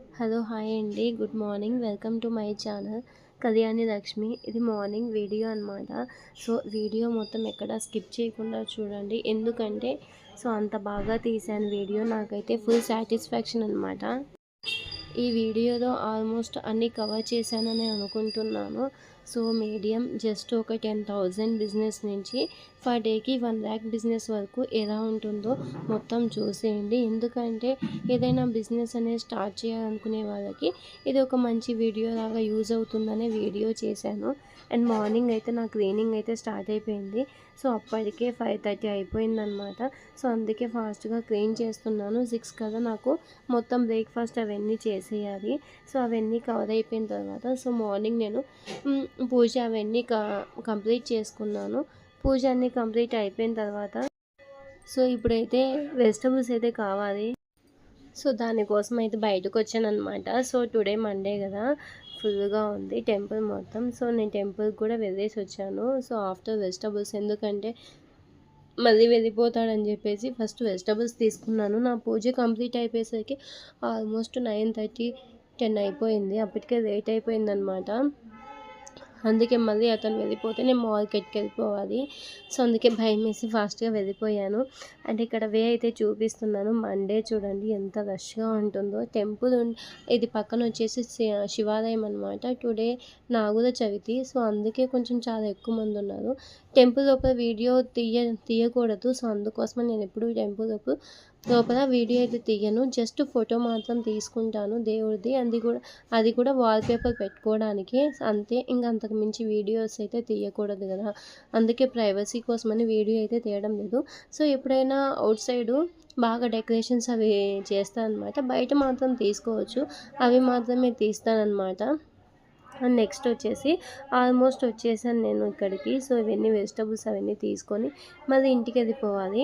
Hello hi అండి. Good morning. Welcome to my channel Kalyani Lakshmi. ఇది morning video అనమాట. So video మొత్తం ఎక్కడ స్కిప్ చేయకుండా చూడండి. ఎందుకంటే అంత బాగా తీశాను వీడియో. నాకైతే ఫుల్ సాటిస్ఫాక్షన్ అనమాట. ఈ వీడియోలో ఆల్మోస్ట్ అన్నీ కవర్ చేశానని అనుకుంటున్నాను. సో మీడియం జస్ట్ ఒక 10,000 బిజినెస్ నుంచి పర్ డేకి 1,00,000 బిజినెస్ వరకు ఎలా ఉంటుందో మొత్తం చూసేయండి. ఎందుకంటే ఏదైనా బిజినెస్ అనేది స్టార్ట్ చేయాలనుకునే వాళ్ళకి ఇది ఒక మంచి వీడియో లాగా యూజ్ అవుతుందనే వీడియో చేశాను. అండ్ మార్నింగ్ అయితే నా క్లీనింగ్ అయితే స్టార్ట్ అయిపోయింది. సో అప్పటికే 5:30 అయిపోయిందనమాట. సో అందుకే ఫాస్ట్గా క్లీన్ చేస్తున్నాను. 6 కదా నాకు మొత్తం బ్రేక్ఫాస్ట్ అవన్నీ చేసేయాలి. సో అవన్నీ కవర్ అయిపోయిన తర్వాత సో మార్నింగ్ నేను పూజ అవన్నీ కంప్లీట్ చేసుకున్నాను. పూజ అన్నీ కంప్లీట్ అయిపోయిన తర్వాత సో ఇప్పుడైతే వెజిటబుల్స్ అయితే కావాలి. సో దానికోసం అయితే బయటకు వచ్చానమాట. సో టుడే మండే కదా, ఫుల్గా ఉంది టెంపుల్ మొత్తం. సో నేను టెంపుల్కి కూడా వెళ్ళేసి వచ్చాను. సో ఆఫ్టర్ వెజిటబుల్స్, ఎందుకంటే మళ్ళీ వెళ్ళిపోతాడని చెప్పేసి ఫస్ట్ వెజిటబుల్స్ తీసుకున్నాను. నా పూజ కంప్లీట్ అయిపోయేసరికి ఆల్మోస్ట్ 9:30, 10 అయిపోయింది. అప్పటికే లేట్ అయిపోయిందనమాట. అందుకే మళ్ళీ అతను వెళ్ళిపోతే నేను మార్కెట్కి వెళ్ళిపోవాలి. సో అందుకే భయం వేసి ఫాస్ట్గా వెళ్ళిపోయాను. అండ్ ఇక్కడ వే అయితే చూపిస్తున్నాను. మండే చూడండి ఎంత రష్గా ఉంటుందో. టెంపుల్ ఇది పక్కన వచ్చేసి శివాలయం అనమాట. టుడే నాగుల చవితి. సో అందుకే కొంచెం చాలా ఎక్కువ మంది ఉన్నారు. టెంపుల్ లోపల వీడియో తీయకూడదు. సో అందుకోసమని నేను ఎప్పుడు టెంపుల్ లోపల వీడియో అయితే తీయను. జస్ట్ ఫోటో మాత్రం తీసుకుంటాను దేవుడిది. అది కూడా వాల్పేపర్ పెట్టుకోవడానికి అంతే. ఇంకా అంతకు మించి వీడియోస్ అయితే తీయకూడదు కదా, అందుకే ప్రైవసీ కోసమని వీడియో అయితే తీయడం లేదు. సో ఎప్పుడైనా అవుట్ సైడు బాగా డెకరేషన్స్ అవి చేస్తానన్నమాట. బయట మాత్రం తీసుకోవచ్చు, అవి మాత్రమే తీస్తానన్నమాట. అండ్ నెక్స్ట్ వచ్చేసి ఆల్మోస్ట్ వచ్చేసాను నేను ఇక్కడికి. సో ఇవన్నీ వెజిటబుల్స్ అవన్నీ తీసుకొని మళ్ళీ ఇంటికి వెళ్ళిపోవాలి.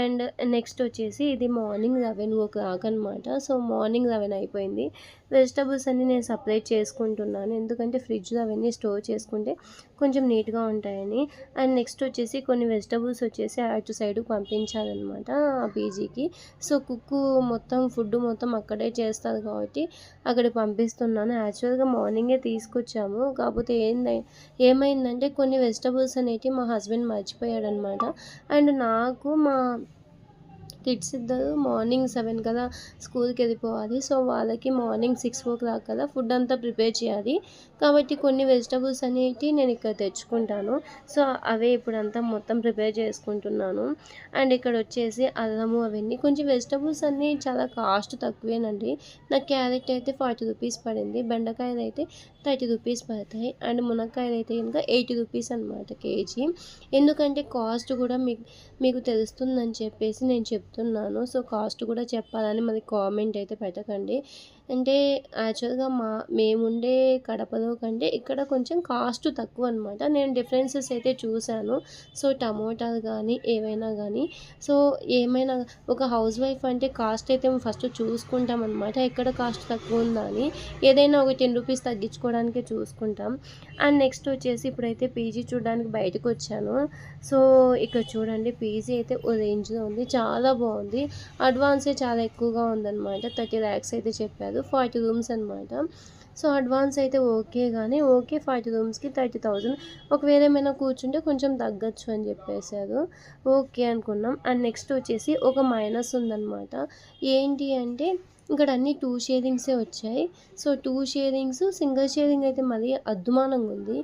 అండ్ నెక్స్ట్ వచ్చేసి ఇది మార్నింగ్ 11 అనమాట. సో మార్నింగ్ 11 అయిపోయింది. వెజిటబుల్స్ అన్నీ నేను సపరేట్ చేసుకుంటున్నాను, ఎందుకంటే ఫ్రిడ్జ్లో అవన్నీ స్టోర్ చేసుకుంటే కొంచెం నీట్గా ఉంటాయని. అండ్ నెక్స్ట్ వచ్చేసి కొన్ని వెజిటబుల్స్ వచ్చేసి అటు సైడు పంపించాలన్నమాట ఆ పీజీకి. సో కుక్కు మొత్తం ఫుడ్ మొత్తం అక్కడే చేస్తారు కాబట్టి అక్కడ పంపిస్తున్నాను. యాక్చువల్గా మార్నింగే తీసుకొచ్చాము, కాకపోతే ఏమైందంటే కొన్ని వెజిటబుల్స్ అనేవి మా హస్బెండ్ మర్చిపోయాడనమాట. అండ్ నాకు మా కిడ్స్ ఇద్దరు మార్నింగ్ 7 కదా స్కూల్కి వెళ్ళిపోవాలి. సో వాళ్ళకి మార్నింగ్ 6 కదా ఫుడ్ అంతా ప్రిపేర్ చేయాలి. కాబట్టి కొన్ని వెజిటబుల్స్ అనేవి నేను ఇక్కడ తెచ్చుకుంటాను. సో అవే ఇప్పుడంతా మొత్తం ప్రిపేర్ చేసుకుంటున్నాను. అండ్ ఇక్కడ వచ్చేసి అల్లము అవన్నీ కొంచెం వెజిటబుల్స్ అన్నీ చాలా కాస్ట్ తక్కువేనండి. నాకు క్యారెట్ అయితే 40 రూపీస్ పడింది. బెండకాయలు అయితే 30 రూపీస్ పడతాయి. అండ్ మునక్కాయలు అయితే ఇంకా 80 రూపీస్ అనమాట కేజీ. ఎందుకంటే కాస్ట్ కూడా మీకు తెలుస్తుందని చెప్పేసి నేను చెప్తున్నాను. సో కాస్ట్ కూడా చెప్పాలని మళ్ళీ కామెంట్ అయితే పెట్టకండి. అంటే యాక్చువల్గా మేముండే కడపలో కంటే ఇక్కడ కొంచెం కాస్ట్ తక్కువ అనమాట. నేను డిఫరెన్సెస్ అయితే చూశాను. సో టమోటాలు కానీ ఏవైనా కానీ సో ఏమైనా ఒక హౌస్ వైఫ్ అంటే కాస్ట్ అయితే ఫస్ట్ చూసుకుంటాం అనమాట, ఎక్కడ కాస్ట్ తక్కువ ఉందా అని. ఏదైనా ఒక 10 రూపీస్ తగ్గించుకోవడానికే చూసుకుంటాం. అండ్ నెక్స్ట్ వచ్చేసి ఇప్పుడైతే పీజీ చూడడానికి బయటకు వచ్చాను. సో ఇక్కడ చూడండి పీజీ అయితే ఓ రేంజ్లో ఉంది, చాలా బాగుంది. అడ్వాన్సే చాలా ఎక్కువగా ఉందన్నమాట. 30 lakhs అయితే చెప్పారు. 40 రూమ్స్ అనమాట. సో అడ్వాన్స్ అయితే ఓకే, కానీ ఓకే 40 రూమ్స్కి 30,000. ఒకవేళ ఏమైనా కూర్చుంటే కొంచెం తగ్గచ్చు అని చెప్పేశారు. ఓకే అనుకున్నాం. అండ్ నెక్స్ట్ వచ్చేసి ఒక మైనస్ ఉందన్నమాట. ఏంటి అంటే ఇక్కడ అన్నీ 2 షేరింగ్సే వచ్చాయి. సో 2 షేరింగ్స్, సింగిల్ షేరింగ్ అయితే మరీ అద్దుమానంగా ఉంది,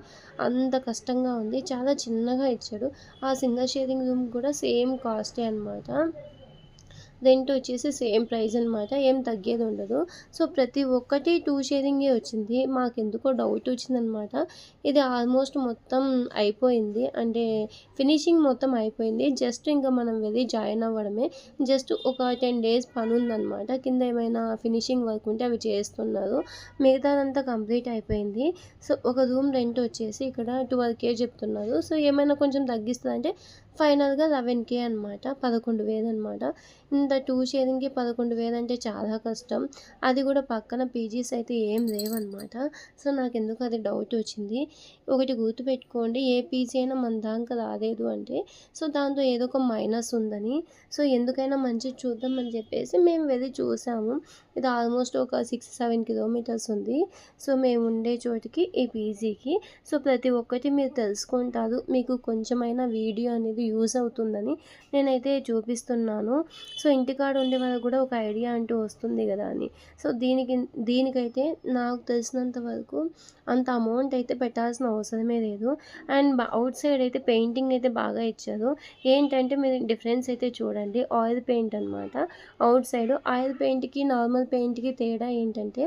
అంత కష్టంగా ఉంది. చాలా చిన్నగా ఇచ్చాడు. ఆ సింగిల్ షేరింగ్ రూమ్ కూడా సేమ్ కాస్టే అనమాట. రెంట్ వచ్చేసి సేమ్ ప్రైస్ అనమాట, ఏం తగ్గేది ఉండదు. సో ప్రతి ఒక్కటి 2 షేరింగే వచ్చింది. మాకెందుకో డౌట్ వచ్చిందనమాట. ఇది ఆల్మోస్ట్ మొత్తం అయిపోయింది, అంటే ఫినిషింగ్ మొత్తం అయిపోయింది. జస్ట్ ఇంకా మనం వెళ్ళి జాయిన్ అవ్వడమే. జస్ట్ ఒక 10 days పని ఉందన్నమాట. కింద ఏమైనా ఫినిషింగ్ వర్క్ ఉంటే అవి చేస్తున్నారు. మిగతాదంతా కంప్లీట్ అయిపోయింది. సో ఒక రూమ్ రెంట్ వచ్చేసి ఇక్కడ 12K చెప్తున్నారు. సో ఏమైనా కొంచెం తగ్గిస్తుందంటే ఫైనల్గా 11K అనమాట, 11,000 అనమాట. ఇంత 2 షేరింగ్‌కి 11,000 అంటే చాలా కష్టం. అది కూడా పక్కన పీజీస్ అయితే ఏం లేవన్నమాట. సో నాకెందుకో అది డౌట్ వచ్చింది. ఒకటి గుర్తుపెట్టుకోండి, ఏ పీజీ అయినా మన దాకా రాలేదు అంటే సో దాంతో ఏదో ఒక మైనస్ ఉందని. సో ఎందుకైనా మంచిది చూద్దాం అని చెప్పేసి మేము వెళ్ళి చూసాము. ఇది ఆల్మోస్ట్ ఒక 6-7 కిలోమీటర్స్ ఉంది. సో మేము ఉండే చోటికి ఈ పీజీకి. సో ప్రతి ఒక్కటి మీరు తెలుసుకుంటారు. మీకు కొంచెమైనా వీడియో అనేది యూజ్ అవుతుందని నేనైతే చూపిస్తున్నాను. సో ఇంటికాడ ఉండే వాళ్ళకి కూడా ఒక ఐడియా అంటూ వస్తుంది కదా అని. సో దీనికైతే నాకు తెలిసినంత వరకు అంత అమౌంట్ అయితే పెట్టాల్సిన అవసరమే లేదు. అండ్ అవుట్ సైడ్ అయితే పెయింటింగ్ అయితే బాగా ఇచ్చారు. ఏంటంటే మీరు డిఫరెన్స్ అయితే చూడండి. ఆయిల్ పెయింట్ అనమాట. అవుట్ సైడ్ ఆయిల్ పెయింట్‌కి, నార్మల్ పెయింట్‌కి తేడా ఏంటంటే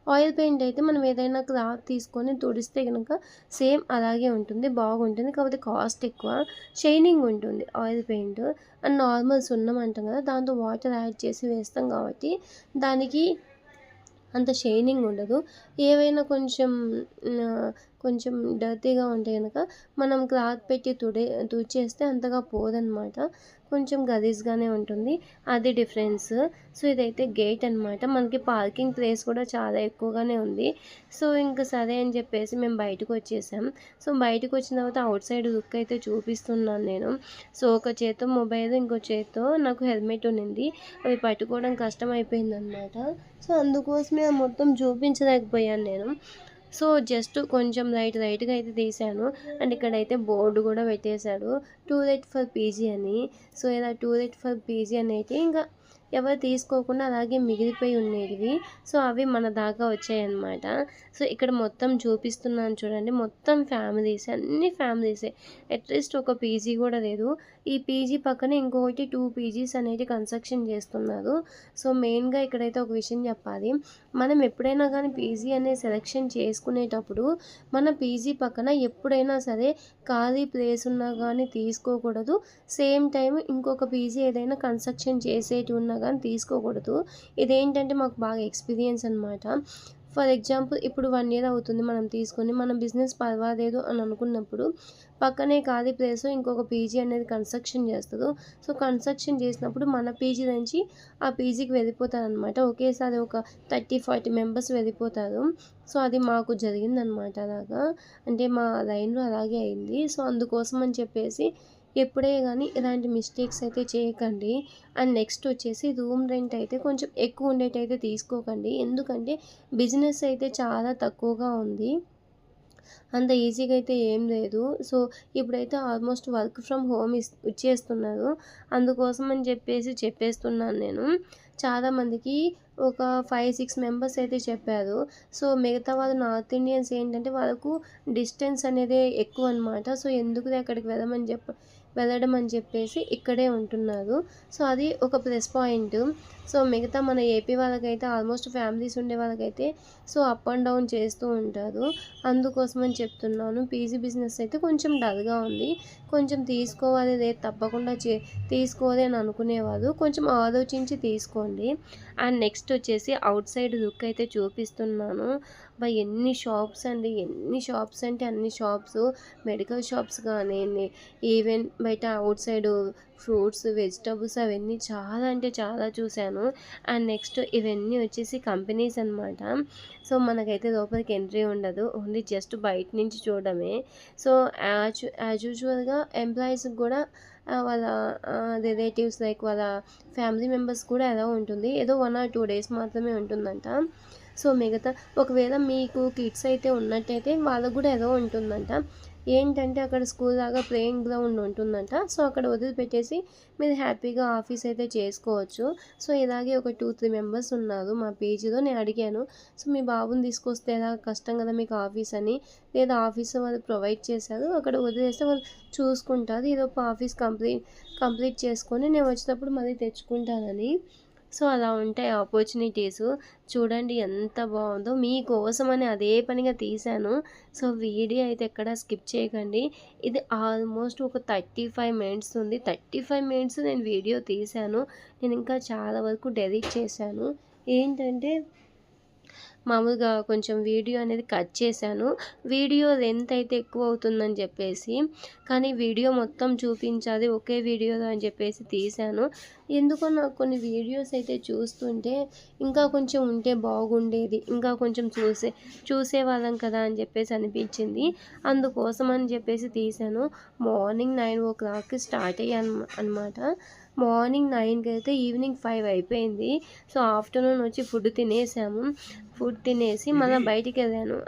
ఆయిల్ పెయింట్ అయితే మనం ఏదైనా క్లాత్ తీసుకొని తుడిస్తే గనక సేమ్ అలాగే ఉంటుంది. బాగుంటుంది. కాకపోతే కాస్ట్ ఎక్కువ. షైనింగ్ ఉంటుంది ఆయిల్ పెయింట్. అండ్ నార్మల్ సున్నం అంటాం కదా! దాంతో వాటర్ యాడ్ చేసి వేస్తాం కాబట్టి దానికి అంత షైనింగ్ ఉండదు. ఏవైనా కొంచెం డర్టీగా ఉంటే గనక మనం క్లాత్ పెట్టి తుడిచేస్తే అంతగా పోదనమాట. కొంచెం గలీజ్‌గానే ఉంటుంది. అది డిఫరెన్స్. సో ఇదైతే గేట్ అనమాట. మనకి పార్కింగ్ ప్లేస్ కూడా చాలా ఎక్కువగానే ఉంది. సో ఇంక సరే అని చెప్పేసి మేము బయటకొచ్చేసాం. సో బయటకొచ్చిన తర్వాత ఔట్ సైడ్ లుక్ అయితే చూపిస్తున్నాను నేను. సో ఒక చేత్తో మొబైల్, ఇంకో చేత్తో నాకు హెల్మెట్ ఉన్నింది. అవి పట్టుకోవడం కష్టమైపోయిందనమాట. సో అందుకోసమే మొత్తం చూపించలేకపోయాను నేను. సో జస్ట్ కొంచెం లైట్‌గా అయితే తీశాను. అండ్ ఇక్కడైతే బోర్డు కూడా పెట్టేశాడు. టూలెట్ ఫర్ పీజీ అని. సో ఇలా టూలెట్ ఫర్ పీజీ అని అయితే ఇంకా ఎవరు తీసుకోకుండా అలాగే మిగిలిపోయి ఉండేటివి. సో అవి మన దాకా వచ్చాయన్నమాట. సో ఇక్కడ మొత్తం చూపిస్తున్నాను చూడండి. మొత్తం ఫ్యామిలీసే, అన్ని ఫ్యామిలీసే. అట్‌లీస్ట్ ఒక పీజీ కూడా లేదు. ఈ పీజీ పక్కనే ఇంకొకటి 2 పీజీస్ అనేవి కన్‌స్ట్రక్షన్ చేస్తున్నారు. సో మెయిన్‌గా ఇక్కడైతే ఒక విషయం చెప్పాలి. మనం ఎప్పుడైనా కానీ పీజీ అనేది సెలెక్షన్ చేసుకునేటప్పుడు మన పీజీ పక్కన ఎప్పుడైనా సరే ఖాళీ ప్లేస్ ఉన్నా కానీ తీసుకోకూడదు. సేమ్ టైమ్ ఇంకొక పీజీ ఏదైనా కన్‌స్ట్రక్షన్ చేసేటివి ఉన్నా కానీ తీసుకోకూడదు. ఇదేంటంటే మాకు బాగా ఎక్స్‌పీరియన్స్ అనమాట. ఫర్ ఎగ్జాంపుల్ ఇప్పుడు 1 ఇయర్ అవుతుంది మనం తీసుకొని. మన బిజినెస్ పర్వాలేదు అని అనుకున్నప్పుడు పక్కనే ఖాళీ ప్లేస్‌లో ఇంకొక పీజీ అనేది కన్‌స్ట్రక్షన్ చేస్తారు. సో కన్‌స్ట్రక్షన్ చేసినప్పుడు మన పీజీ నుంచి ఆ పీజీకి వెళ్ళిపోతారనమాట. ఒకేసారి ఒక 30-40 మెంబర్స్ వెళ్ళిపోతారు. సో అది మాకు జరిగిందనమాట అలాగా. అంటే మా లైన్‌లో అలాగే అయింది. సో అందుకోసం అని చెప్పేసి ఎప్పుడే గానీ ఇలాంటి మిస్టేక్స్ అయితే చేయకండి. అండ్ నెక్స్ట్ వచ్చేసి రూమ్ రెంట్ అయితే కొంచెం ఎక్కువ ఉండేటైతే తీసుకోకండి. ఎందుకంటే బిజినెస్ అయితే చాలా తక్కువగా ఉంది. అంత ఈజీగా అయితే ఏం లేదు. సో ఇప్పుడైతే ఆల్మోస్ట్ వర్క్ ఫ్రమ్ హోమ్ ఇచ్చేస్తున్నారు. అందుకోసం అని చెప్పేస్తున్నాను నేను. చాలామందికి ఒక 5-6 మెంబర్స్ అయితే చెప్పారు. సో మిగతా వాళ్ళు నార్త్ ఇండియన్స్ ఏంటంటే వాళ్ళకు డిస్టెన్స్ అనేది ఎక్కువనమాట. సో ఎందుకులే అక్కడికి వెళ్ళడం అని చెప్పేసి ఇక్కడే ఉంటున్నారు. సో అది ఒక ప్లస్ పాయింట్. సో మిగతా మన ఏపీ వాళ్ళకైతే ఆల్మోస్ట్ ఫ్యామిలీస్ ఉండే వాళ్ళకైతే సో అప్ అండ్ డౌన్ చేస్తూ ఉంటారు. అందుకోసమని చెప్తున్నాను. పీజీ బిజినెస్ అయితే కొంచెం డల్‌గా ఉంది. కొంచెం తీసుకోవాలి, లేదు తప్పకుండా తీసుకోవాలి అని అనుకునేవారు కొంచెం ఆలోచించి తీసుకోండి. అండ్ నెక్స్ట్ వచ్చేసి అవుట్ సైడ్ లుక్ అయితే చూపిస్తున్నాను. ఎన్ని షాప్స్ అండి, ఎన్ని షాప్స్ అంటే అన్ని షాప్స్. మెడికల్ షాప్స్ కానియండి, ఈవెన్ బయట అవుట్ సైడ్ ఫ్రూట్స్, వెజిటబుల్స్ అవన్నీ చాలా అంటే చాలా చూశాను. అండ్ నెక్స్ట్ ఇవన్నీ వచ్చేసి కంపెనీస్ అనమాట. సో మనకైతే లోపలికి ఎంట్రీ ఉండదు. ఓన్లీ జస్ట్ బయట నుంచి చూడడమే. సో యాజ్ యూజువల్‌గా ఎంప్లాయీస్‌కి కూడా వాళ్ళ రిలేటివ్స్ లైక్ వాళ్ళ ఫ్యామిలీ మెంబర్స్ కూడా అలౌ ఉంటుంది. ఏదో 1 or 2 డేస్ మాత్రమే ఉంటుందంట. సో మిగతా ఒకవేళ మీకు కిడ్స్ అయితే ఉన్నట్టయితే వాళ్ళకు కూడా అలౌ ఉంటుందంట. ఏంటంటే అక్కడ స్కూల్ లాగా ప్లేయింగ్ గ్రౌండ్ ఉంటుందంట. సో అక్కడ వదిలిపెట్టేసి మీరు హ్యాపీగా ఆఫీస్ అయితే చేసుకోవచ్చు. సో ఇలాగే ఒక 2-3 మెంబర్స్ ఉన్నారు మా పీజీలో. నేను అడిగాను, సో మీ బాబుని తీసుకొస్తే ఎలా, కష్టం కదా మీకు ఆఫీస్ అని. లేదా ఆఫీస్‌లో వాళ్ళు ప్రొవైడ్ చేశారు. అక్కడ వదిలేస్తే వాళ్ళు చూసుకుంటారు. ఈలోపు ఆఫీస్ కంప్లీట్ చేసుకొని నేను వచ్చేటప్పుడు మళ్ళీ తెచ్చుకుంటానని. సో అలా ఉంటాయి ఆపర్చునిటీస్. చూడండి ఎంత బాగుందో. మీకోసమని అదే పనిగా తీశాను. సో వీడియో అయితే ఎక్కడ స్కిప్ చేయకండి. ఇది ఆల్మోస్ట్ ఒక 35 మినిట్స్ ఉంది. 35 మినిట్స్ నేను వీడియో తీశాను. నేను ఇంకా చాలా వరకు డెలీట్ చేశాను. ఏంటంటే మామూలుగా కొంచెం వీడియో అనేది కట్ చేశాను. వీడియో లెంత్ అయితే ఎక్కువ అవుతుందని చెప్పేసి, కానీ వీడియో మొత్తం చూపించాలి ఒకే వీడియోలో అని చెప్పేసి తీశాను. ఎందుకో నాకు కొన్ని వీడియోస్ అయితే చూస్తుంటే ఇంకా కొంచెం ఉంటే బాగుండేది, ఇంకా కొంచెం చూసేవాళ్ళం కదా అని చెప్పేసి అనిపించింది. అందుకోసం అని చెప్పేసి తీశాను. మార్నింగ్ 9 o'clock స్టార్ట్ అయ్యాను అనమాట. మార్నింగ్ 9కి అయితే ఈవినింగ్ 5 అయిపోయింది. సో ఆఫ్టర్నూన్ వచ్చి ఫుడ్ తినేసాము. ఫుడ్ తినేసి మళ్ళీ బయటికి వెళ్ళాను.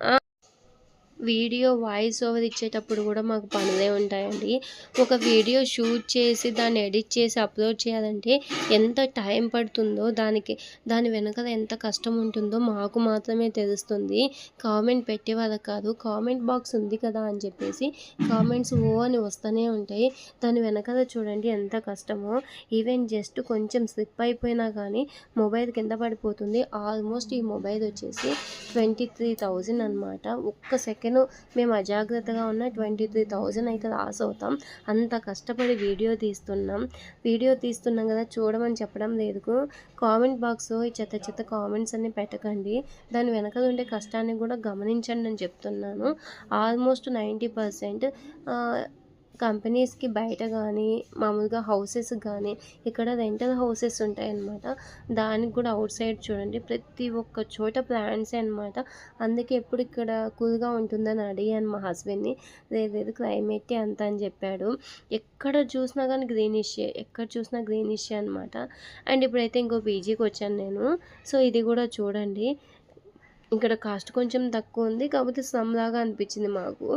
వీడియో వాయిస్ ఓవర్ ఇచ్చేటప్పుడు కూడా మాకు పనులే ఉంటాయండి. ఒక వీడియో షూట్ చేసి దాన్ని ఎడిట్ చేసి అప్లోడ్ చేయాలంటే ఎంత టైం పడుతుందో, దాని వెనకాల ఎంత కష్టం ఉంటుందో మాకు మాత్రమే తెలుస్తుంది. కామెంట్ పెట్టే వాళ్ళకి కాదు. కామెంట్ బాక్స్ ఉంది కదా అని చెప్పేసి కామెంట్స్ అని వస్తూనే ఉంటాయి. దాని వెనకాల చూడండి ఎంత కష్టమో. ఈవెన్ జస్ట్ కొంచెం స్లిప్ అయిపోయినా కానీ మొబైల్ కింద పడిపోతుంది. ఆల్మోస్ట్ ఈ మొబైల్ వచ్చేసి 23,000 అనమాట. ఒక్క సెకండ్ మేము అజాగ్రత్తగా ఉన్న 23,000 అయితే లాస్ అవుతాం. అంత కష్టపడి వీడియో తీస్తున్నాం కదా, చూడమని చెప్పడం లేదు. కామెంట్ బాక్స్ ఈ చెత్త చెత్త కామెంట్స్ అన్ని పెట్టకండి. దాని వెనకాల ఉండే కష్టాన్ని కూడా గమనించండి అని చెప్తున్నాను. ఆల్మోస్ట్ 90% కంపెనీస్కి బయట కానీ మామూలుగా హౌసెస్ కానీ ఇక్కడ రెంటల్ హౌసెస్ ఉంటాయన్నమాట. దానికి కూడా అవుట్ సైడ్ చూడండి ప్రతి ఒక్క చోట ప్లాంట్సే అనమాట. అందుకే ఎప్పుడు ఇక్కడ కూల్గా ఉంటుందని అడిగాను మా హస్బెండ్ని. లేదు క్లైమేటే అంత అని చెప్పాడు. ఎక్కడ చూసినా కానీ గ్రీనిషే అనమాట. అండ్ ఇప్పుడైతే ఇంకో పీజీకి వచ్చాను నేను. సో ఇది కూడా చూడండి, ఇక్కడ కాస్ట్ కొంచెం తక్కువ ఉంది, కాకపోతే స్లమ్ లాగా అనిపించింది మాకు.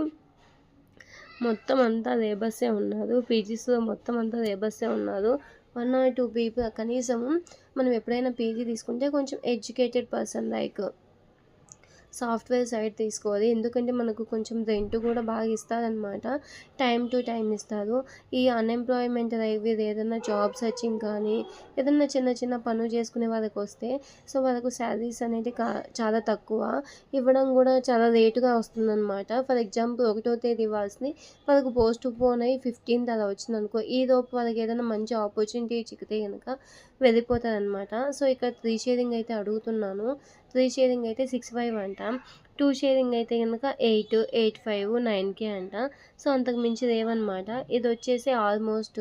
మొత్తం అంతా లేబర్సే ఉన్నారు. పీజీస్లో మొత్తం అంతా లేబర్సే ఉన్నారు. 1 or 2 పీపుల్ కనీసము. మనం ఎప్పుడైనా పీజీ తీసుకుంటే కొంచెం educated person like software side తీసుకోవాలి. ఎందుకంటే మనకు కొంచెం రెంట్ కూడా బాగా ఇస్తారనమాట. టైం టు టైం ఇస్తారు. ఈ అన్ఎంప్లాయ్మెంట్ ఏదైనా జాబ్ సర్చింగ్ కానీ ఏదైనా చిన్న చిన్న పనులు చేసుకునే వాళ్ళకి వస్తే సో వాళ్ళకు శాలరీస్ అనేది చాలా తక్కువ ఇవ్వడం కూడా చాలా లేటుగా వస్తుందన్నమాట. ఫర్ ఎగ్జాంపుల్ 1వ తేదీ ఇవ్వాల్సింది వాళ్ళకు పోస్ట్ పోన్ అయ్యి 15th అలా వచ్చింది అనుకో, ఈలోపు వాళ్ళకి ఏదైనా మంచి ఆపర్చునిటీ చిక్కితే కనుక వెళ్ళిపోతారనమాట. సో ఇక్కడ 3 షేరింగ్ అయితే అడుగుతున్నాను. 3 షేరింగ్ అయితే 6,500 అంట. 2 షేరింగ్ అయితే కనుక 8, 8,500, 9K అంట. సో అంతకు మించి లేవన్నమాట. ఇది వచ్చేసి ఆల్మోస్ట్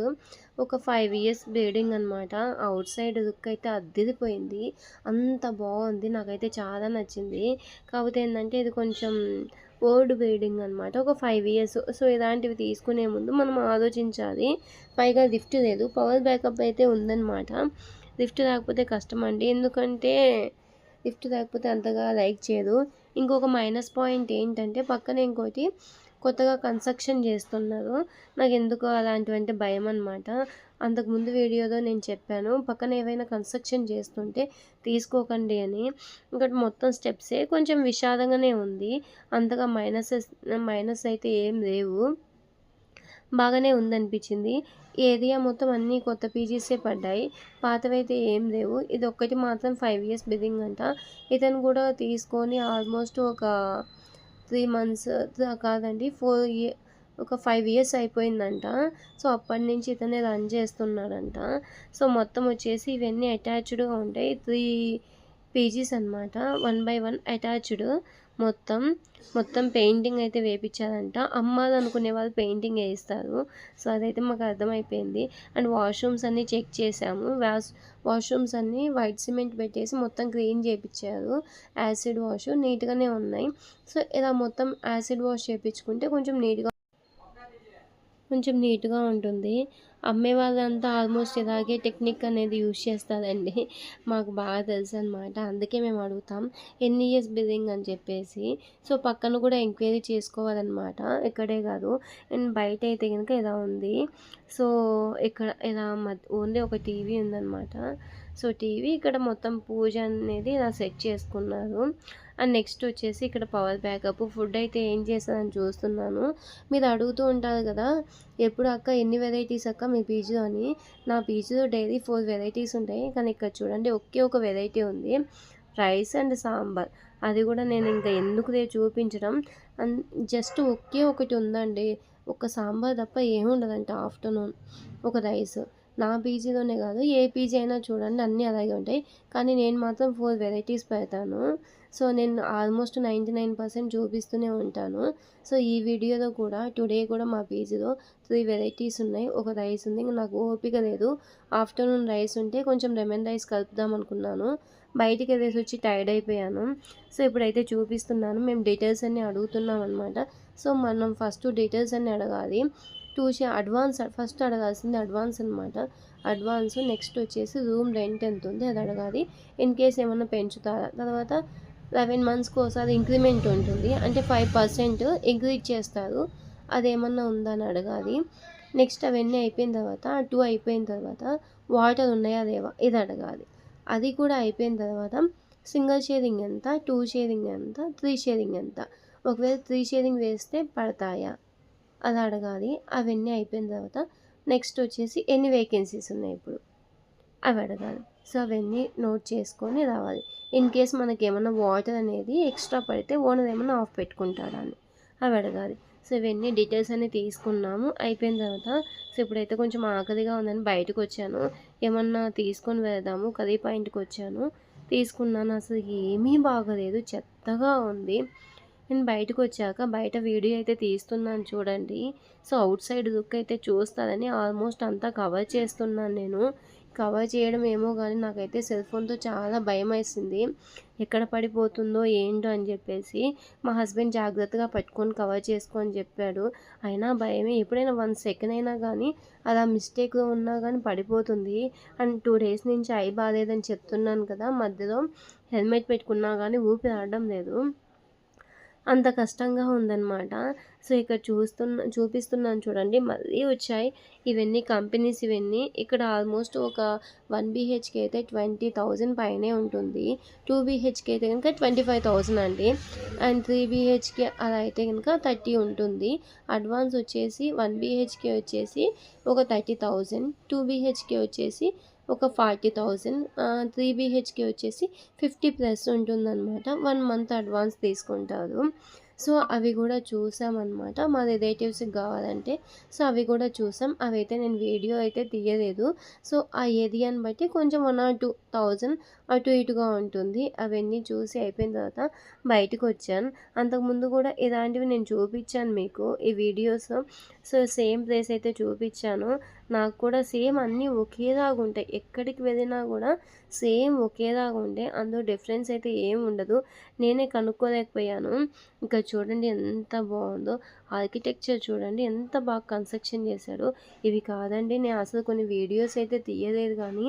ఒక 5 years బిల్డింగ్ అనమాట. అవుట్ సైడ్ లుక్ అయితే అద్దిరిపోయింది. అంత బాగుంది, నాకైతే చాలా నచ్చింది. కాకపోతే ఏంటంటే ఇది కొంచెం ఓల్డ్ బిల్డింగ్ అనమాట. ఒక 5 years. సో ఇలాంటివి తీసుకునే ముందు మనం ఆలోచించాలి. పైగా లిఫ్ట్ లేదు, పవర్ బ్యాకప్ అయితే ఉందన్నమాట. లిఫ్ట్ లేకపోతే కష్టం అండి, ఎందుకంటే లిఫ్ట్ లేకపోతే అంతగా లైక్ చేయదు. ఇంకొక మైనస్ పాయింట్ ఏంటంటే పక్కన ఇంకోటి కొత్తగా కన్స్ట్రక్షన్ చేస్తున్నారు. నాకు ఎందుకో అలాంటివంటే భయం అనమాట. అంతకుముందు వీడియోలో నేను చెప్పాను పక్కన ఏవైనా కన్స్ట్రక్షన్ చేస్తుంటే తీసుకోకండి అని. ఇంకోటి మొత్తం స్టెప్సే కొంచెం విషాదంగానే ఉంది. అంతగా మైనస్ అయితే ఏం లేవు, బాగానే ఉందనిపించింది. ఏరియా మొత్తం అన్నీ కొత్త పీజీసే పడ్డాయి, పాతవైతే ఏం లేవు. ఇది ఒక్కటి మాత్రం 5 years బిల్డింగ్ అంట. ఇతను కూడా తీసుకొని ఆల్మోస్ట్ ఒక 3 months కాదండి 5 years అయిపోయిందంట. సో అప్పటి నుంచి ఇతనే రన్ చేస్తున్నాడంట. సో మొత్తం వచ్చేసి ఇవన్నీ అటాచ్డ్గా ఉంటాయి. 3 పీజీస్ అనమాట, 1 by 1 అటాచ్డ్. మొత్తం పెయింటింగ్ అయితే వేయించారంట. అమ్మాలనుకునే వాళ్ళు పెయింటింగ్ వేయిస్తారు. సో అదైతే మాకు అర్థమైపోయింది. అండ్ వాష్రూమ్స్ అన్నీ చెక్ చేసాము. వాష్రూమ్స్ అన్నీ వైట్ సిమెంట్ పెట్టేసి మొత్తం క్లీన్ చేయించారు. యాసిడ్ వాష్ నీట్గానే ఉన్నాయి. సో ఇలా మొత్తం యాసిడ్ వాష్ చేయించుకుంటే కొంచెం నీట్గా ఉంటుంది. అమ్మే వాళ్ళంతా ఆల్మోస్ట్ ఇలాగే టెక్నిక్ అనేది యూజ్ చేస్తారండి. మాకు బాగా తెలుసు అనమాట. అందుకే మేము అడుగుతాం ఎన్ని ఇయర్స్ బిల్డింగ్ అని చెప్పేసి. సో పక్కన కూడా ఎంక్వైరీ చేసుకోవాలన్నమాట, ఇక్కడే కాదు. అండ్ బయట అయితే కనుక ఇలా ఉంది. సో ఇక్కడ ఇలా ఓన్లీ ఒక టీవీ ఉందన్నమాట. సో టీవీ ఇక్కడ మొత్తం పూజ అనేది ఇలా సెట్ చేసుకున్నారు. అండ్ నెక్స్ట్ వచ్చేసి ఇక్కడ పవర్ బ్యాకప్. ఫుడ్ అయితే ఏం చేస్తారని చూస్తున్నాను. మీరు అడుగుతూ ఉంటారు కదా ఎప్పుడు అక్క ఎన్ని వెరైటీస్ అక్క మీ పీజీలో అని. నా పీజీలో డైలీ 4 వెరైటీస్ ఉంటాయి, కానీ ఇక్కడ చూడండి ఒకే ఒక వెరైటీ ఉంది, రైస్ అండ్ సాంబార్. అది కూడా నేను ఇంకా ఎందుకు చూపించడం, జస్ట్ ఒకే ఒకటి ఉందండి. ఒక సాంబార్ తప్ప ఏముండదంట. ఆఫ్టర్నూన్ ఒక రైస్. నా పీజీలోనే కాదు ఏ పీజీ అయినా చూడండి అన్నీ అలాగే ఉంటాయి, కానీ నేను మాత్రం 4 వెరైటీస్ పెడతాను. సో నేను ఆల్మోస్ట్ 99% చూపిస్తూనే ఉంటాను. సో ఈ వీడియోలో కూడా టుడే కూడా మా పీజీలో 3 వెరైటీస్ ఉన్నాయి. ఒక రైస్ ఉంది, ఇంకా నాకు ఓపిక లేదు. ఆఫ్టర్నూన్ రైస్ ఉంటే కొంచెం లెమన్ రైస్ కలుపుదాం అనుకున్నాను, బయటికి వెళ్ళేసి వచ్చి టైర్డ్ అయిపోయాను. సో ఇప్పుడైతే చూపిస్తున్నాను. మేము డీటెయిల్స్ అన్నీ అడుగుతున్నాం అనమాట. సో మనం ఫస్ట్ డీటెయిల్స్ అన్నీ అడగాలి. అడ్వాన్స్ ఫస్ట్ అడగాల్సింది అడ్వాన్స్ అనమాట. అడ్వాన్స్. నెక్స్ట్ వచ్చేసి రూమ్ రెంట్ ఎంత ఉంది అది అడగాలి. ఇన్ కేస్ ఏమన్నా పెంచుతారా. తర్వాత 11 మంత్స్కి ఒకసారి ఇంక్రిమెంట్ ఉంటుంది, అంటే 5% ఇంక్రీజ్ చేస్తారు. అదేమన్నా ఉందని అడగాలి. నెక్స్ట్ అవన్నీ అయిపోయిన తర్వాత 2 అయిపోయిన తర్వాత వాటర్ ఉన్నాయా లేవా ఇది అడగాలి. అది కూడా అయిపోయిన తర్వాత సింగిల్ షేరింగ్ ఎంత, 2 షేరింగ్ ఎంత, 3 షేరింగ్ ఎంత, ఒకవేళ 3 షేరింగ్ వేస్తే పడతాయా అది అడగాలి. అవన్నీ అయిపోయిన తర్వాత నెక్స్ట్ వచ్చేసి ఎన్ని వేకెన్సీస్ ఉన్నాయి ఇప్పుడు అవి అడగాలి. సో అవన్నీ నోట్ చేసుకొని రావాలి. ఇన్ కేస్ మనకి ఏమన్నా వాటర్ అనేది ఎక్స్ట్రా పడితే ఓనర్ ఏమన్నా ఆఫ్ పెట్టుకుంటాడా అని అవి అడగాలి. సో ఇవన్నీ డీటెయిల్స్ అన్నీ తీసుకున్నాము. అయిపోయిన తర్వాత సో ఇప్పుడైతే కొంచెం ఆకలిగా ఉందని బయటకు వచ్చాను. ఏమన్నా తీసుకొని వెళ్దాము కర్రీ పాయింట్కి వచ్చాను. తీసుకున్నాను. అసలు ఏమీ బాగలేదు, చెత్తగా ఉంది. నేను బయటకు వచ్చాక బయట వీడియో అయితే తీస్తున్నాను చూడండి. సో అవుట్ సైడ్ లుక్ అయితే చూస్తారని ఆల్మోస్ట్ అంతా కవర్ చేస్తున్నాను నేను. కవర్ చేయడం ఏమో కానీ నాకైతే సెల్ ఫోన్తో చాలా భయం వేసింది, ఎక్కడ పడిపోతుందో ఏంటో అని చెప్పేసి. మా హస్బెండ్ జాగ్రత్తగా పట్టుకొని కవర్ చేసుకో అని చెప్పాడు. అయినా భయమే, ఎప్పుడైనా 1 సెకండ్ అయినా కానీ అలా మిస్టేక్లో ఉన్నా కానీ పడిపోతుంది. అండ్ 2 డేస్ నుంచి ఐ బాగాలేదని చెప్తున్నాను కదా, మధ్యలో హెల్మెట్ పెట్టుకున్నా కానీ ఊపిరి ఆడడం లేదు, అంత కష్టంగా ఉందన్నమాట. సో ఇక్కడ చూపిస్తున్నాను చూడండి, మళ్ళీ వచ్చాయి ఇవన్నీ కంపెనీస్. ఇవన్నీ ఇక్కడ ఆల్మోస్ట్ ఒక 1 BHK అయితే 20,000 పైనే ఉంటుంది. 2 BHK అయితే కనుక 25,000 అండి. అండ్ 3 BHK అలా అయితే కనుక 30 ఉంటుంది. అడ్వాన్స్ వచ్చేసి 1 BHK వచ్చేసి ఒక 30,000, 2 BHK వచ్చేసి ఒక 40,000, 3 BHK వచ్చేసి 50+ ఉంటుందన్నమాట. 1 మంత్ అడ్వాన్స్ తీసుకుంటారు. సో అవి కూడా చూసామన్నమాట మా రిలేటివ్స్కి కావాలంటే. సో అవి కూడా చూసాం. అవైతే నేను వీడియో అయితే తీయలేదు. సో ఆ ఏరియాని బట్టి కొంచెం 1 or 2,000 అటు ఇటుగా ఉంటుంది. అవన్నీ చూసి అయిపోయిన తర్వాత బయటకు వచ్చాను. అంతకుముందు కూడా ఇలాంటివి నేను చూపించాను మీకు ఈ వీడియోస్. సో సేమ్ ప్లేస్ అయితే చూపించాను. నాకు కూడా సేమ్ అన్నీ ఒకేలాగా ఉంటాయి, ఎక్కడికి వెళ్ళినా కూడా సేమ్ ఒకేలాగా ఉంటాయి, అందులో డిఫరెన్స్ అయితే ఏం ఉండదు. నేనే కనుక్కోలేకపోయాను. ఇంకా చూడండి ఎంత బాగుందో, ఆర్కిటెక్చర్ చూడండి ఎంత బాగా కన్స్ట్రక్షన్ చేశాడో. ఇవి కాదండి, నేను అసలు కొన్ని వీడియోస్ అయితే తీయలేదు కానీ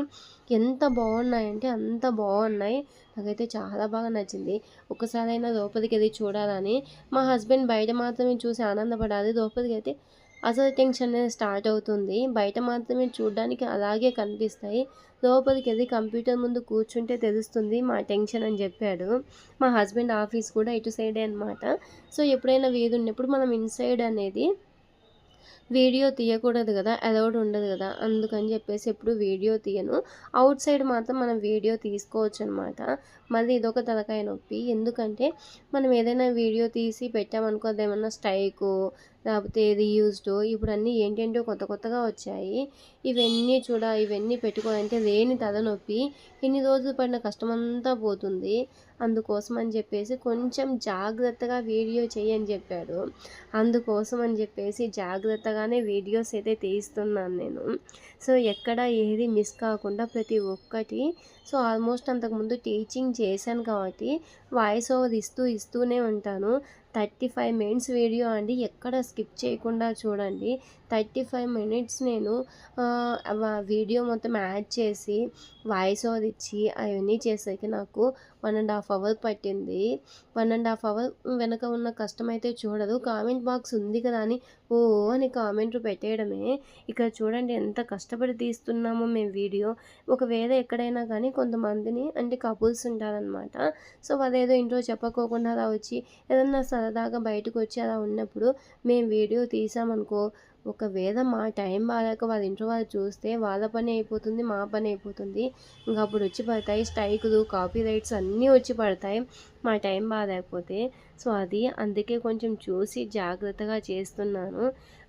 ఎంత బాగున్నాయంటే అంత బాగున్నాయి. నాకైతే చాలా బాగా నచ్చింది. ఒకసారైనా లోపలికి వెళ్ళి చూడాలని. మా హస్బెండ్ బయట మాత్రమే చూసి ఆనందపడాలి, లోపలికి అయితే అసలు టెన్షన్ అనేది స్టార్ట్ అవుతుంది. బయట మాత్రమే చూడడానికి అలాగే కనిపిస్తాయి, లోపలికి వెళ్ళి కంప్యూటర్ ముందు కూర్చుంటే తెలుస్తుంది మా టెన్షన్ అని చెప్పాడు. మా హస్బెండ్ ఆఫీస్ కూడా ఇటు సైడే అనమాట. సో ఎప్పుడైనా వీలు ఉన్నప్పుడు మనం ఇన్సైడ్ అనేది వీడియో తీయకూడదు కదా, అలౌడ్ ఉండదు కదా, అందుకని చెప్పేసి ఎప్పుడు వీడియో తీయను. అవుట్ సైడ్ మాత్రం మనం వీడియో తీసుకోవచ్చు అనమాట. మళ్ళీ ఇదొక తలకాయ నొప్పి, ఎందుకంటే మనం ఏదైనా వీడియో తీసి పెట్టామనుకో అది ఏమన్నా స్ట్రైకు లేకపోతే రీయూజ్డ్, ఇప్పుడు అన్నీ ఏంటంటో కొత్త కొత్తగా వచ్చాయి. ఇవన్నీ పెట్టుకోవాలంటే లేని తలనొప్పి, ఇన్ని రోజులు పడిన కష్టమంతా పోతుంది. అందుకోసం అని చెప్పేసి కొంచెం జాగ్రత్తగా వీడియో చేయని చెప్పాడు. అందుకోసం అని చెప్పేసి జాగ్రత్తగానే వీడియోస్ అయితే తీస్తున్నాను నేను. సో ఎక్కడ ఏది మిస్ కాకుండా ప్రతి ఒక్కటి. సో ఆల్మోస్ట్ అంతకుముందు టీచింగ్ చేశాను కాబట్టి వాయిస్ ఓవర్ ఇస్తూనే ఉంటాను. 35 మినిట్స్ వీడియో అండి, ఎక్కడ స్కిప్ చేయకుండా చూడండి. 35 మినిట్స్ నేను వీడియో మొత్తం యాడ్ చేసి వాయిస్ ఓవర్ ఇచ్చి అవన్నీ చేసేకి నాకు 1.5 అవర్ పట్టింది. 1.5 అవర్ వెనక ఉన్న కష్టం అయితే చూడదు. కామెంట్ బాక్స్ ఉంది కదా అని ఓ అని కామెంట్లు పెట్టేయడమే. ఇక్కడ చూడండి ఎంత కష్టపడి తీస్తున్నామో మేము వీడియో. ఒకవేళ ఎక్కడైనా కానీ కొంతమందిని అంటే కపుల్స్ ఉంటారనమాట. సో వాళ్ళేదో ఇంట్లో చెప్పకోకుండా అలా వచ్చి ఏదన్నా సరదాగా బయటకు వచ్చి అలా ఉన్నప్పుడు మేము వీడియో తీసామనుకో, ఒకవేళ మా టైం బాగాలేక వాళ్ళ ఇంట్లో వాళ్ళు చూస్తే వాళ్ళ పని అయిపోతుంది, మా పని అయిపోతుంది. ఇంకా అప్పుడు వచ్చి పడతాయి స్ట్రైకులు, కాపీ రైట్స్ అన్నీ వచ్చి పడతాయి మా టైం బాగాలేకపోతే. సో అది అందుకే కొంచెం చూసి జాగ్రత్తగా చేస్తున్నాను.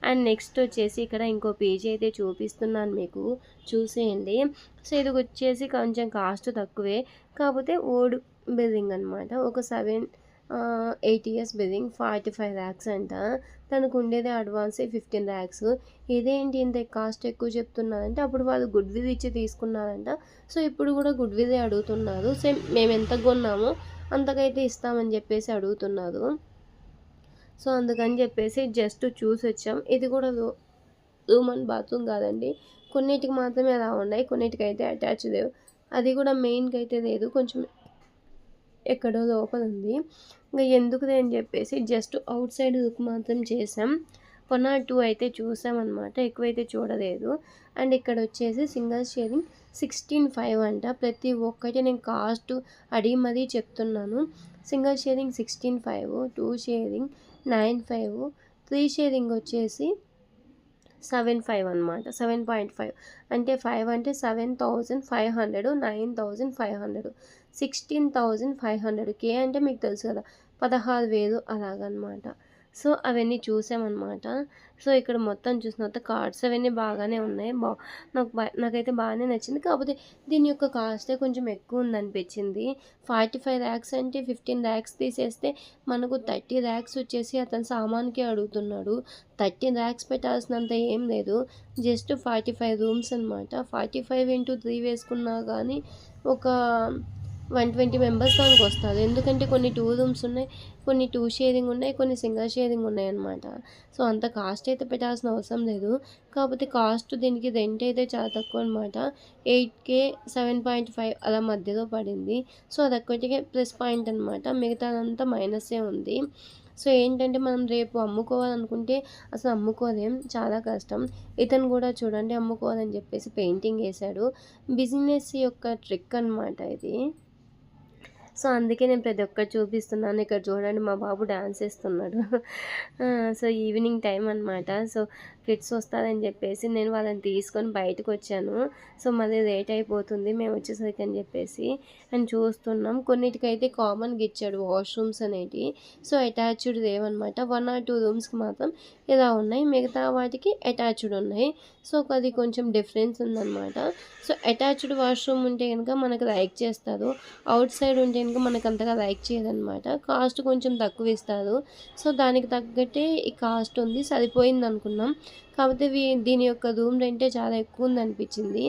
అండ్ నెక్స్ట్ వచ్చేసి ఇక్కడ ఇంకో పేజీ అయితే చూపిస్తున్నాను మీకు, చూసేయండి. సో ఇది వచ్చేసి కొంచెం కాస్ట్ తక్కువే, కాకపోతే ఓల్డ్ బిల్డింగ్ అనమాట. ఒక 8 years బిల్డింగ్, 45 lakhs అంట. తనకు ఉండేదే అడ్వాన్సే 15 lakhs. ఇదేంటి ఇంత కాస్ట్ ఎక్కువ చెప్తున్నారంటే అప్పుడు వాళ్ళు గుడ్ విల్ ఇచ్చి తీసుకున్నారంట. సో ఇప్పుడు కూడా గుడ్ విల్లే అడుగుతున్నారు. సేమ్ మేము ఎంత కొన్నామో అంతకైతే ఇస్తామని చెప్పేసి అడుగుతున్నారు. సో అందుకని చెప్పేసి జస్ట్ చూసి వచ్చాం. ఇది కూడా రూమ్ అండ్ బాత్రూమ్ కాదండి, కొన్నిటికి మాత్రమే అలా ఉన్నాయి, కొన్నిటికైతే అటాచ్ లేవు. అది కూడా మెయిన్‌కి అయితే లేదు, కొంచెం ఎక్కడో లోపల ఉంది. ఇంక ఎందుకులే అని చెప్పేసి జస్ట్ ఔట్ సైడ్ లుక్ మాత్రం చేసాం. 1 ఆర్ 2 అయితే చూసామన్నమాట, ఎక్కువైతే చూడలేదు. అండ్ ఇక్కడ వచ్చేసి సింగిల్ షేరింగ్ 16,500 అంట. ప్రతి ఒక్కటి నేను కాస్ట్ అడిగి మరీ చెప్తున్నాను. సింగిల్ షేరింగ్ 16,500, 2 షేరింగ్ 9,500, 3 షేరింగ్ వచ్చేసి 7,500 అనమాట. 7.5 అంటే 5 అంటే 7,500, 9,500, 16,500. అంటే మీకు తెలుసు కదా, 16,000 అలాగనమాట. సో అవన్నీ చూసామన్నమాట. సో ఇక్కడ మొత్తం చూసిన తర్వాత కార్డ్స్ అవన్నీ బాగానే ఉన్నాయి. నాకైతే బాగానే నచ్చింది. కాకపోతే దీని యొక్క కాస్టే కొంచెం ఎక్కువ ఉందనిపించింది. 45 lakhs అంటే 15 lakhs తీసేస్తే మనకు 30 lakhs వచ్చేసి అతను సామాన్కే అడుగుతున్నాడు. 30 lakhs పెట్టాల్సినంత ఏం లేదు. జస్ట్ 45 రూమ్స్ అనమాట. 45 into 3 వేసుకున్నా కానీ ఒక 120 మెంబర్స్ దానికి వస్తారు. ఎందుకంటే కొన్ని 2 రూమ్స్ ఉన్నాయి, కొన్ని 2 షేరింగ్ ఉన్నాయి, కొన్ని సింగిల్ షేరింగ్ ఉన్నాయన్నమాట. సో అంత కాస్ట్ అయితే పెట్టాల్సిన అవసరం లేదు. కాకపోతే కాస్ట్ దీనికి రెంట్ అయితే చాలా తక్కువ అనమాట. 8K, 7.5 అలా మధ్యలో పడింది. సో అదొక్కటికే ప్లస్ పాయింట్ అనమాట. మిగతాదంతా మైనసే ఉంది. సో ఏంటంటే మనం రేపు అమ్ముకోవాలనుకుంటే అసలు అమ్ముకోలేం, చాలా కష్టం. ఇతను కూడా చూడండి అమ్ముకోవాలని చెప్పేసి పెయింటింగ్ వేశాడు. బిజినెస్ యొక్క ట్రిక్ అనమాట ఇది. సో అందుకే నేను ప్రతి ఒక్కటి చూపిస్తున్నాను. ఇక్కడ చూడండి మా బాబు డాన్స్ చేస్తున్నాడు. సో ఈవినింగ్ టైం అనమాట. సో కిడ్స్ వస్తారని చెప్పేసి నేను వాళ్ళని తీసుకొని బయటకు వచ్చాను. సో మళ్ళీ లేట్ అయిపోతుంది మేము వచ్చేసరికి అని చెప్పేసి అని చూస్తున్నాం. కొన్నిటికైతే కామన్గా ఇచ్చాడు వాష్రూమ్స్ అనేవి. సో అటాచ్డ్ లేవన్నమాట. 1 or 2 రూమ్స్కి మాత్రం ఇలా ఉన్నాయి, మిగతా వాటికి అటాచ్డ్ ఉన్నాయి. సో అది కొంచెం డిఫరెన్స్ ఉందన్నమాట. సో అటాచ్డ్ వాష్రూమ్ ఉంటే కనుక మనకు లైక్ చేస్తారు, అవుట్ సైడ్ ఉంటే కనుక మనకు అంతగా లైక్ చేయదన్నమాట. కాస్ట్ కొంచెం తక్కువ ఇస్తారు. సో దానికి తగ్గట్టే ఈ కాస్ట్ ఉంది, సరిపోయింది అనుకున్నాం. కాకపోతే దీని యొక్క రూమ్ రెంటే చాలా ఎక్కువ ఉందనిపించింది.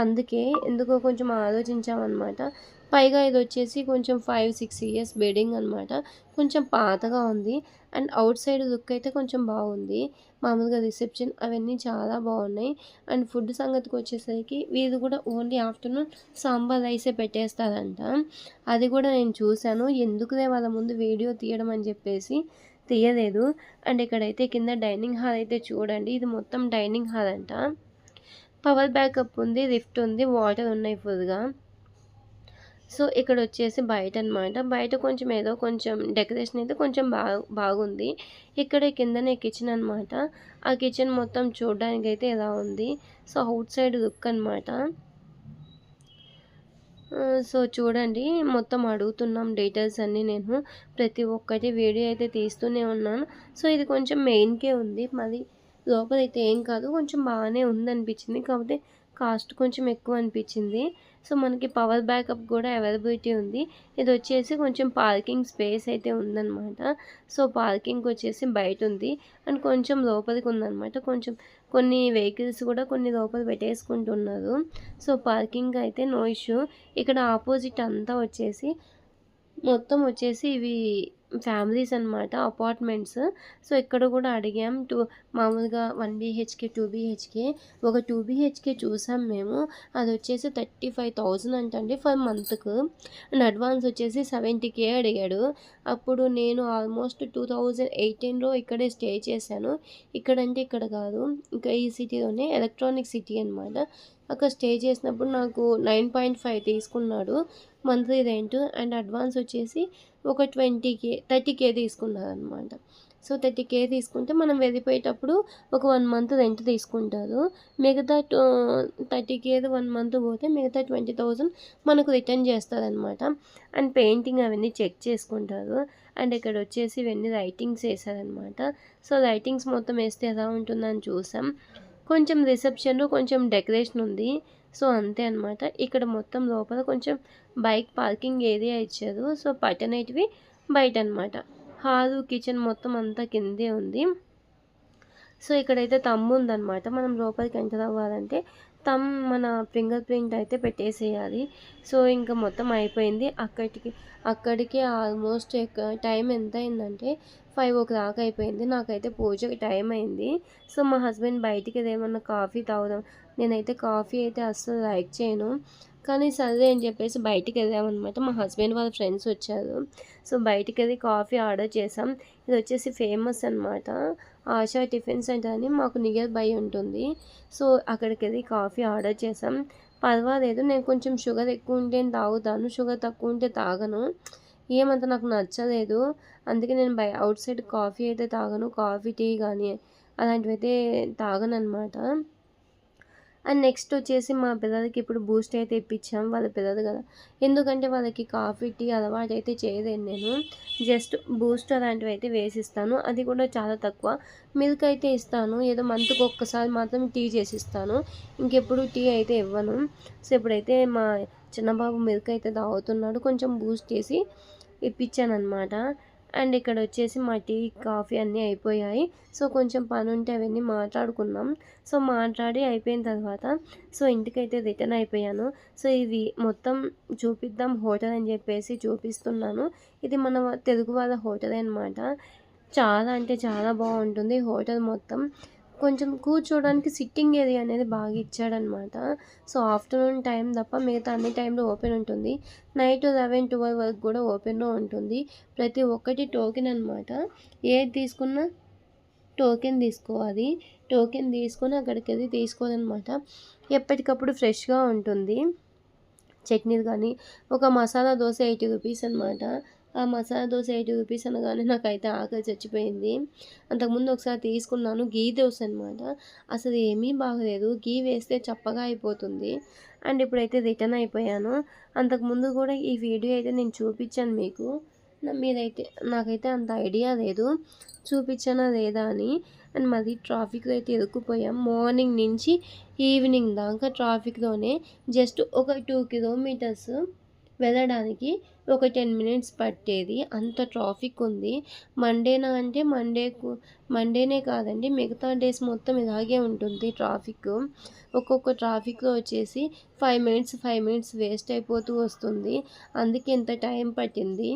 అందుకే ఎందుకో కొంచెం ఆలోచించామన్నమాట. పైగా ఇది వచ్చేసి కొంచెం 5-6 years బిల్డింగ్ అనమాట. కొంచెం పాతగా ఉంది. అండ్ అవుట్ సైడ్ లుక్ అయితే కొంచెం బాగుంది. మామూలుగా రిసెప్షన్ అవన్నీ చాలా బాగున్నాయి. అండ్ ఫుడ్ సంగతికి వచ్చేసరికి వీళ్ళు కూడా ఓన్లీ ఆఫ్టర్నూన్ సాంబార్ రైసే పెట్టేస్తారంట. అది కూడా నేను చూశాను. ఎందుకులే వాళ్ళ ముందు వీడియో తీయడం అని చెప్పేసి తీయలేదు. అండ్ ఇక్కడైతే కింద డైనింగ్ హాల్ అయితే చూడండి, ఇది మొత్తం డైనింగ్ హాల్ అంట. పవర్ బ్యాకప్ ఉంది, లిఫ్ట్ ఉంది, వాటర్ ఉన్నాయి ఫుల్గా. సో ఇక్కడ వచ్చేసి బయట అనమాట. బయట కొంచెం ఏదో కొంచెం డెకరేషన్ అయితే కొంచెం బాగుంది. ఇక్కడ కిందనే కిచెన్ అనమాట. ఆ కిచెన్ మొత్తం చూడడానికి అయితే ఇలా ఉంది. సో అవుట్ సైడ్ లుక్ అనమాట. సో చూడండి మొత్తం అడుగుతున్నాం డీటెయిల్స్ అన్నీ. నేను ప్రతి ఒక్కటి వీడియో అయితే తీస్తూనే ఉన్నాను. సో ఇది కొంచెం మెయిన్కే ఉంది, మరి లోపలైతే ఏం కాదు, కొంచెం బాగానే ఉందనిపించింది. కాకపోతే కాస్ట్ కొంచెం ఎక్కువ అనిపించింది. సో మనకి పవర్ బ్యాకప్ కూడా అవైలబిలిటీ ఉంది. ఇది వచ్చేసి కొంచెం పార్కింగ్ స్పేస్ అయితే ఉందన్నమాట. సో పార్కింగ్ వచ్చేసి బయట ఉంది అండ్ కొంచెం లోపలికి ఉందన్నమాట. కొంచెం కొన్ని వెహికల్స్ కూడా కొన్ని లోపల పెట్టేసుకుంటున్నారు. సో పార్కింగ్ అయితే నో ఇష్యూ. ఇక్కడ ఆపోజిట్ అంతా వచ్చేసి మొత్తం వచ్చేసి ఇవి ఫ్యామిలీస్ అనమాట, అపార్ట్మెంట్స్. సో ఇక్కడ కూడా అడిగాం మామూలుగా 1 BHK 2 BHK. ఒక 2 BHK చూసాం మేము. అది వచ్చేసి 35,000 అంటండి ఫర్ మంత్కు. అండ్ అడ్వాన్స్ వచ్చేసి 70K అడిగాడు. అప్పుడు నేను ఆల్మోస్ట్ 2018లో ఇక్కడే స్టే చేశాను. ఇక్కడంటే ఇక్కడ కాదు, ఇంకా ఈ సిటీలోనే ఎలక్ట్రానిక్ సిటీ అనమాట. అక్కడ స్టే చేసినప్పుడు నాకు 9.5 తీసుకున్నాడు మంత్లీ రెంట్. అండ్ అడ్వాన్స్ వచ్చేసి ఒక 30K తీసుకున్నారనమాట. సో 30K తీసుకుంటే మనం వెళ్ళిపోయేటప్పుడు ఒక 1 month రెంట్ తీసుకుంటారు. మిగతా 30K 1 month పోతే మిగతా 20,000 మనకు రిటర్న్ చేస్తారనమాట. అండ్ పెయింటింగ్ అవన్నీ చెక్ చేసుకుంటారు. అండ్ ఇక్కడ వచ్చేసి ఇవన్నీ లైటింగ్స్ వేసారనమాట. సో లైటింగ్స్ మొత్తం వేస్తే ఎలా ఉంటుందని చూసాం. కొంచెం రిసెప్షన్ కొంచెం డెకరేషన్ ఉంది. సో అంతే అనమాట. ఇక్కడ మొత్తం లోపల కొంచెం బైక్ పార్కింగ్ ఏరియా ఇచ్చారు. సో పట్టనటివి బయట అనమాట. హాలు కిచెన్ మొత్తం అంతా కిందే ఉంది. సో ఇక్కడైతే తమ్ము ఉందన్నమాట. మనం లోపలికి ఎంటర్ అవ్వాలంటే మన ఫింగర్ ప్రింట్ అయితే పెట్టేసేయాలి. సో ఇంకా మొత్తం అయిపోయింది. అక్కడికి ఆల్మోస్ట్ టైం ఎంత అయిందంటే 5:00 అయిపోయింది. నాకైతే పూజకి టైం అయింది. సో మా హస్బెండ్ బయటికి ఏమన్నా కాఫీ తాగుదాం, నేనైతే కాఫీ అయితే అస్సలు లైక్ చేయను. కానీ సరే అని చెప్పేసి బయటికి వెళ్ళామన్నమాట. మా హస్బెండ్ వాళ్ళ ఫ్రెండ్స్ వచ్చారు. సో బయటికి వెళ్ళి కాఫీ ఆర్డర్ చేసాం. ఇది వచ్చేసి ఫేమస్ అనమాట. ఆశా టిఫిన్ సెంటర్ అని మాకు నియర్ బై ఉంటుంది. సో అక్కడికి వెళ్ళి కాఫీ ఆర్డర్ చేసాం. పర్వాలేదు, నేను కొంచెం షుగర్ ఎక్కువ ఉంటే తాగుతాను, షుగర్ తక్కువ ఉంటే తాగను. ఏమంత నాకు నచ్చలేదు. అందుకే నేను అవుట్ సైడ్ కాఫీ అయితే తాగను. కాఫీ, టీ కానీ అలాంటివి అయితే తాగననమాట. అండ్ నెక్స్ట్ వచ్చేసి మా పిల్లలకి ఇప్పుడు బూస్ట్ అయితే ఇప్పించాం. వాళ్ళ పిల్లలు కదా, ఎందుకంటే వాళ్ళకి కాఫీ, టీ అలవాటు అయితే చేయలేను నేను. జస్ట్ బూస్ట్ అలాంటివి అయితే వేసిస్తాను. అది కూడా చాలా తక్కువ. మిల్క్ అయితే ఇస్తాను, ఏదో మంత్కి ఒక్కసారి మాత్రం టీ చేసి ఇస్తాను. ఇంకెప్పుడు టీ అయితే ఇవ్వను. సో ఇప్పుడైతే మా చిన్నబాబు మిల్క్ అయితే తాగుతున్నాడు. కొంచెం బూస్ట్ చేసి ఇప్పించానమాట. అండ్ ఇక్కడ వచ్చేసి మా టీ, కాఫీ అన్నీ అయిపోయాయి. సో కొంచెం పని ఉంటే అవన్నీ మాట్లాడుకున్నాం. సో మాట్లాడి అయిపోయిన తర్వాత సో ఇంటికైతే రిటర్న్ అయిపోయాను. సో ఇది మొత్తం చూపిద్దాం హోటల్ అని చెప్పేసి చూపిస్తున్నాను. ఇది మన తెలుగు వాళ్ళ హోటల్ అనమాట. చాలా అంటే చాలా బాగుంటుంది హోటల్ మొత్తం. కొంచెం కూర్చోవడానికి సిట్టింగ్ ఏరియా అనేది బాగా ఇచ్చాడనమాట. సో ఆఫ్టర్నూన్ టైం తప్ప మిగతా అన్ని టైంలో ఓపెన్ ఉంటుంది. నైట్ 11-12 వరకు కూడా ఓపెన్లో ఉంటుంది. ప్రతి ఒక్కటి టోకెన్ అనమాట. ఏది తీసుకున్నా టోకెన్ తీసుకోవాలి. టోకెన్ తీసుకొని అక్కడికి వెళ్ళి తీసుకోవాలన్నమాట. ఎప్పటికప్పుడు ఫ్రెష్గా ఉంటుంది. చట్నీలు కానీ, ఒక మసాలా దోశ 80 రూపీస్ అనమాట. ఆ మసాలా దోశ 80 రూపీస్ అనగానే నాకైతే ఆకలి చచ్చిపోయింది. అంతకుముందు ఒకసారి తీసుకున్నాను, గీ దోశ అనమాట. అసలు ఏమీ బాగలేదు, గీ వేస్తే చప్పగా అయిపోతుంది. అండ్ ఇప్పుడైతే రిటర్న్ అయిపోయాను. అంతకుముందు కూడా ఈ వీడియో అయితే నేను చూపించాను మీకు. నాకైతే అంత ఐడియా లేదు చూపించానా లేదా అని. అండ్ మళ్ళీ ట్రాఫిక్లో అయితే ఇరుక్కుపోయాం. మార్నింగ్ నుంచి ఈవినింగ్ దాకా ట్రాఫిక్లోనే. జస్ట్ ఒక 2 కిలోమీటర్స్ వెళ్ళడానికి ఒక 10 మినిట్స్ పట్టేది, అంత ట్రాఫిక్ ఉంది. మండేనా అంటే మండేనే కాదండి, మిగతా డేస్ మొత్తం ఇలాగే ఉంటుంది ట్రాఫిక్. ఒక్కొక్క ట్రాఫిక్లో వచ్చేసి 5 మినిట్స్ వేస్ట్ అయిపోతూ వస్తుంది. అందుకే ఇంత టైం పట్టింది.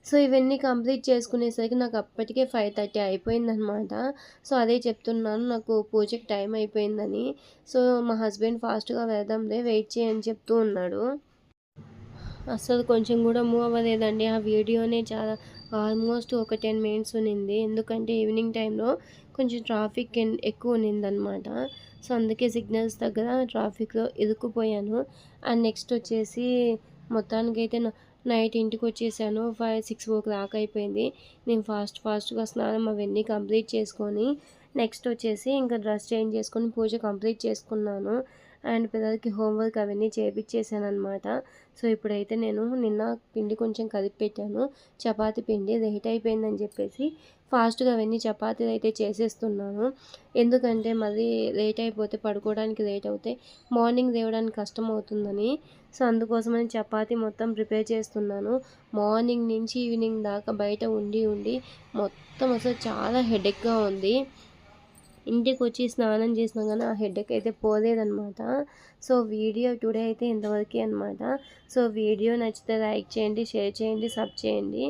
సో ఇవన్నీ కంప్లీట్ చేసుకునేసరికి నాకు అప్పటికే 5:30 అయిపోయిందనమాట. సో అదే చెప్తున్నాను, నాకు పూజకి టైం అయిపోయిందని. సో మా హస్బెండ్ ఫాస్ట్గా వెళ్దాంలే, వెయిట్ చేయని చెప్తూ ఉన్నాడు. అస్సలు కొంచెం కూడా మూవ్ అవ్వలేదండి. ఆ వీడియోనే చాలా ఆల్మోస్ట్ ఒక 10 మినిట్స్ ఉన్నింది. ఎందుకంటే ఈవినింగ్ టైంలో కొంచెం ట్రాఫిక్ ఎక్కువ ఉన్నిందనమాట. సో అందుకే సిగ్నల్స్ దగ్గర ట్రాఫిక్లో ఇరుక్కుపోయాను. అండ్ నెక్స్ట్ వచ్చేసి మొత్తానికైతే నైట్ ఇంటికి వచ్చేసాను. 6 అయిపోయింది. నేను ఫాస్ట్గా స్నానం అవన్నీ కంప్లీట్ చేసుకొని నెక్స్ట్ వచ్చేసి ఇంకా డ్రెస్ చేంజ్ చేసుకొని పూజ కంప్లీట్ చేసుకున్నాను. అండ్ పిల్లలకి హోంవర్క్ అవన్నీ చేపించేసాను అనమాట. సో ఇప్పుడైతే నేను నిన్న పిండి కొంచెం కలిపి పెట్టాను, చపాతీ పిండి లేట్ అయిపోయిందని చెప్పేసి ఫాస్ట్గా అవన్నీ చపాతీలు అయితే చేసేస్తున్నాను. ఎందుకంటే మళ్ళీ లేట్ అయిపోతే పడుకోవడానికి లేట్ అవుతే మార్నింగ్ లేవడానికి కష్టం అవుతుందని. సో అందుకోసమని చపాతీ మొత్తం ప్రిపేర్ చేస్తున్నాను. మార్నింగ్ నుంచి ఈవినింగ్ దాకా బయట ఉండి మొత్తం అసలు చాలా హెడేక్గా ఉంది. ఇంటికి వచ్చి స్నానం చేసినా కానీ ఆ హెడేక్ అయితే పోలేదనమాట. సో వీడియో టుడే అయితే ఇంతవరకే అనమాట. సో వీడియో నచ్చితే లైక్ చేయండి, షేర్ చేయండి, సబ్ చేయండి.